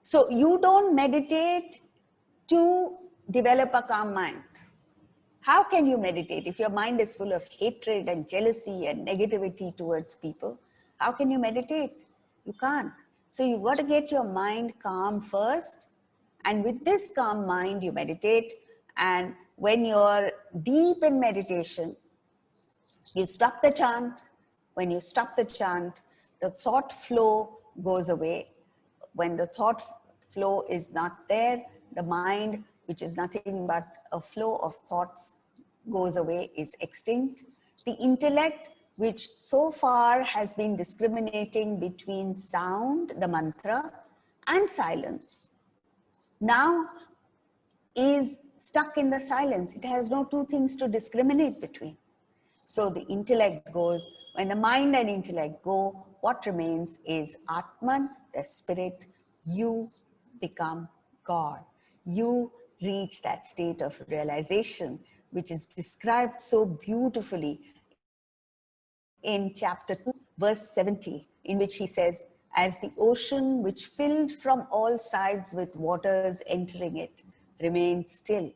So you don't meditate to develop a calm mind. How can you meditate if your mind is full of hatred and jealousy and negativity towards people? How can you meditate? You can't. So you've got to get your mind calm first. And with this calm mind, you meditate. And when you're deep in meditation, you stop the chant. When you stop the chant, the thought flow goes away. When the thought flow is not there, the mind, which is nothing but a flow of thoughts, goes away, is extinct. The intellect, which so far has been discriminating between sound, the mantra, and silence, now is stuck in the silence. It has no two things to discriminate between. So the intellect goes. When the mind and intellect go, what remains is Atman, the spirit. You become God. You reach that state of realization, which is described so beautifully in chapter 2, verse 70, in which he says, as the ocean which filled from all sides with waters entering it remained still,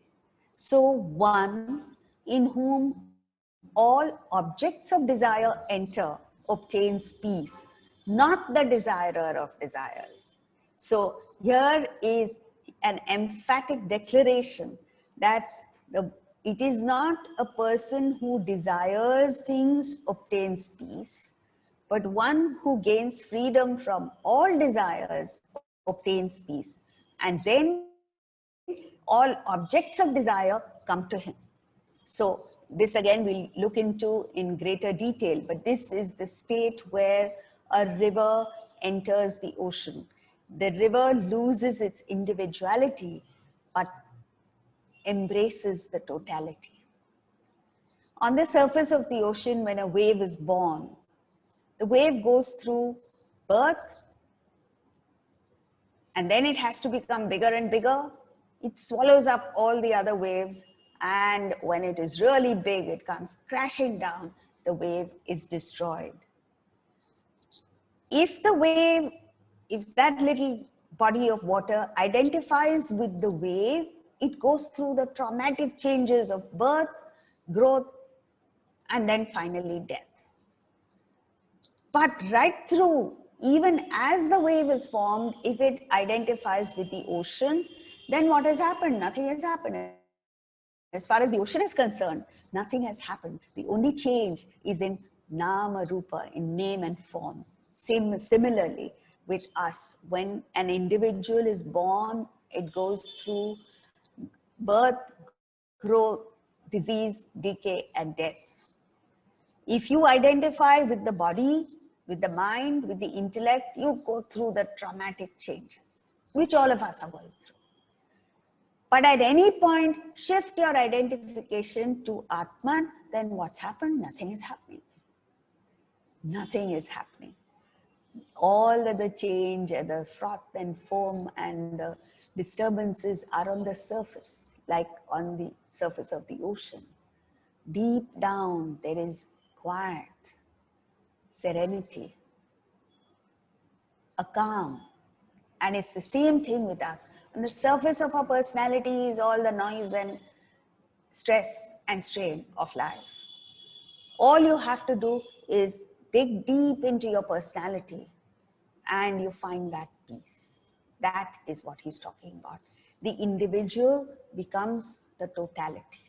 so one in whom all objects of desire enter obtains peace, not the desirer of desires. So here is an emphatic declaration that it is not a person who desires things obtains peace, but one who gains freedom from all desires obtains peace. And then all objects of desire come to him. So this again we'll look into in greater detail, but this is the state where a river enters the ocean. The river loses its individuality, but embraces the totality. On the surface of the ocean, when a wave is born, the wave goes through birth, and then it has to become bigger and bigger. It swallows up all the other waves, and when it is really big, it comes crashing down. The wave is destroyed. If the wave, if that little body of water identifies with the wave, it goes through the traumatic changes of birth, growth, and then finally death. But right through, even as the wave is formed, if it identifies with the ocean, then what has happened? Nothing has happened. As far as the ocean is concerned, nothing has happened. The only change is in nama rupa, in name and form. Similarly with us, when an individual is born, it goes through birth, growth, disease, decay, and death. If you identify with the body, with the mind, with the intellect, you go through the traumatic changes, which all of us are going through. But at any point, shift your identification to Atman, then what's happened? Nothing is happening. Nothing is happening. All of the change, the froth and foam and the disturbances are on the surface, like on the surface of the ocean. Deep down, there is quiet, serenity, a calm. And it's the same thing with us. On the surface of our personality is all the noise and stress and strain of life. All you have to do is dig deep into your personality and you find that peace. That is what he's talking about. The individual becomes the totality.